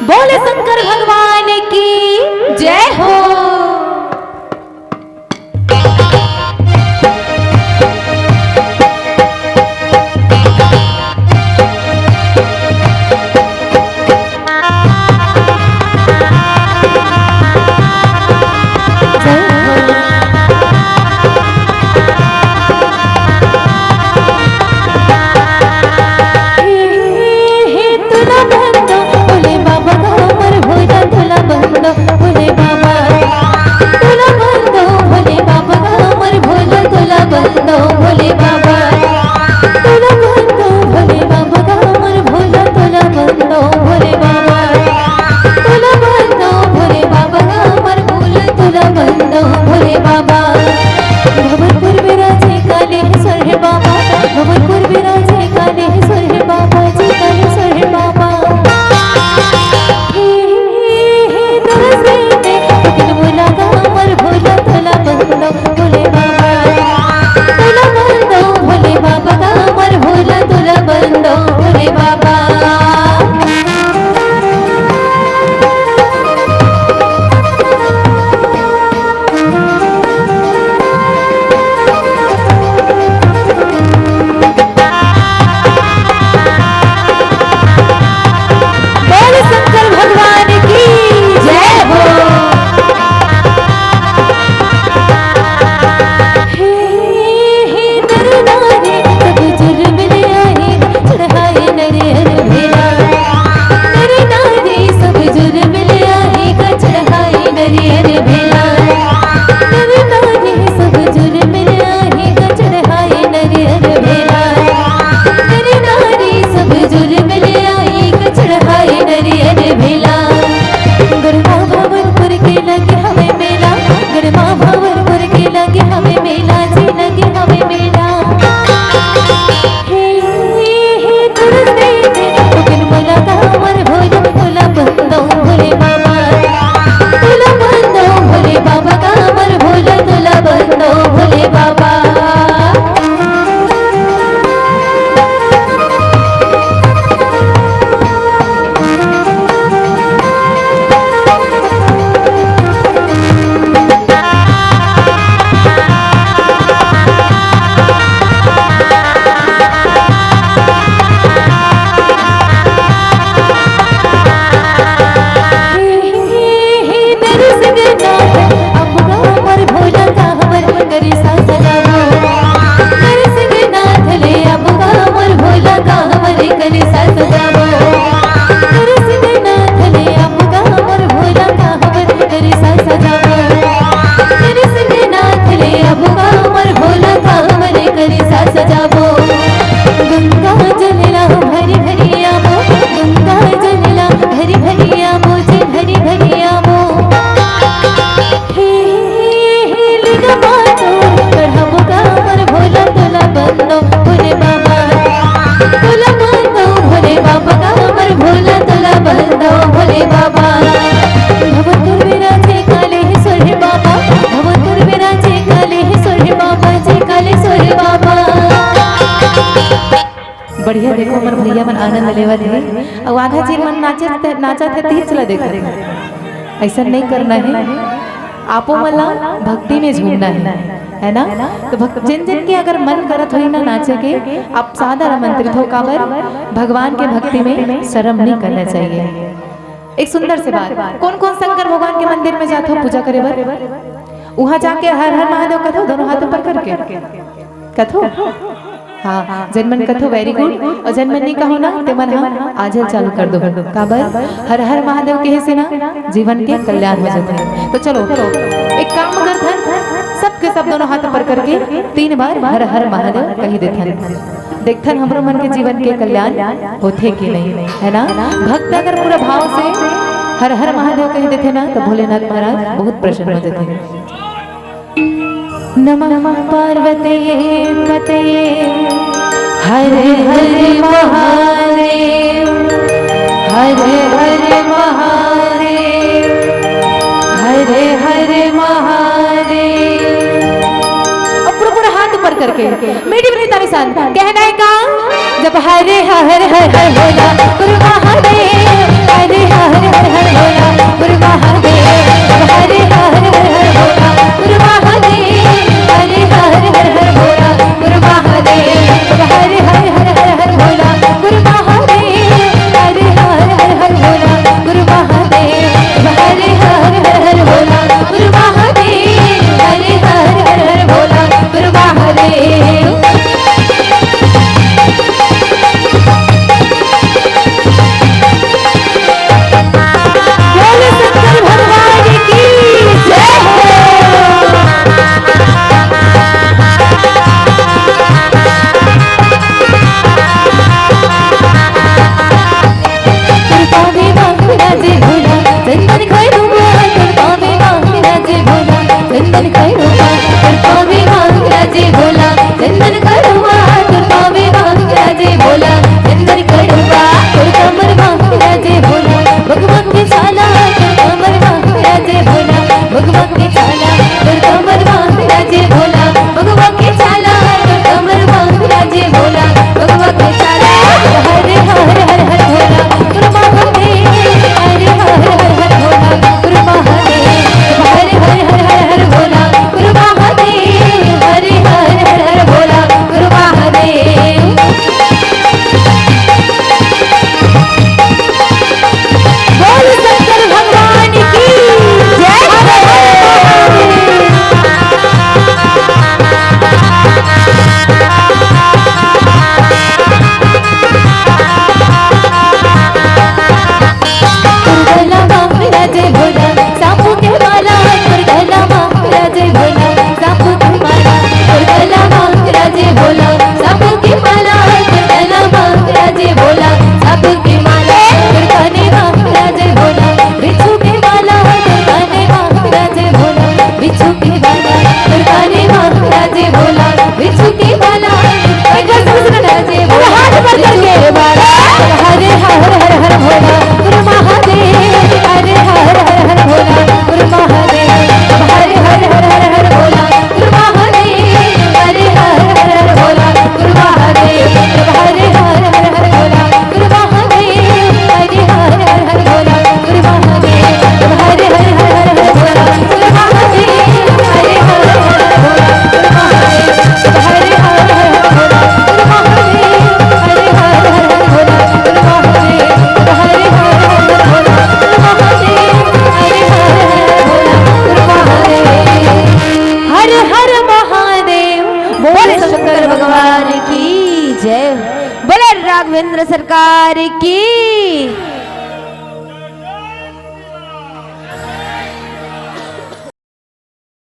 बोले शंकर भगवान की जय हो। बढ़िया देखो मन भैया मन आनंद लेवा थे और आधा जी मन नाचा थे तीर चला देखा ऐसा नहीं करना है। आपो मला भक्ति में झूमना है ना। तो जिन जिन के अगर मन करत हुई ना नाचे के आप सादर आमंत्रित हो काबर भगवान के भक्ति में शर्म नहीं करना चाहिए। एक सुंदर से बात कौन कौन शंकर भगवान के मंदिर में जाते हो पूजा करे बर वहां जाके हर हर महादेव कथो दोनों हाथों पर करके कथो हाँ जन्मन कथो वेरी गुड और जन्मन नहीं कहो ना ते मन हाँ आजल चालू कर दो काबर हर हर महादेव के से ना जीवन के कल्याण हो जाते हैं। तो चलो एक काम करते हैं सबके सब दोनों हाथ पर करके 3 बार हर हर महादेव कही देथन देखथन हमरो मन के जीवन के कल्याण होथे कि नहीं है ना। भक्त अगर पूरा भाव से हर हर महादेव कही देते ना तो भोलेनाथ महाराज बहुत प्रसन्न हो जाते हैं। नमः पार्वती पते हरे हरे महादेव हरे हरे महादेव हरे हरे महादेव। और पूरा हाथ ऊपर करके मीठी मीठी ताली साथ कहना है का जब हरे हरे हरे होला गुरु महादेव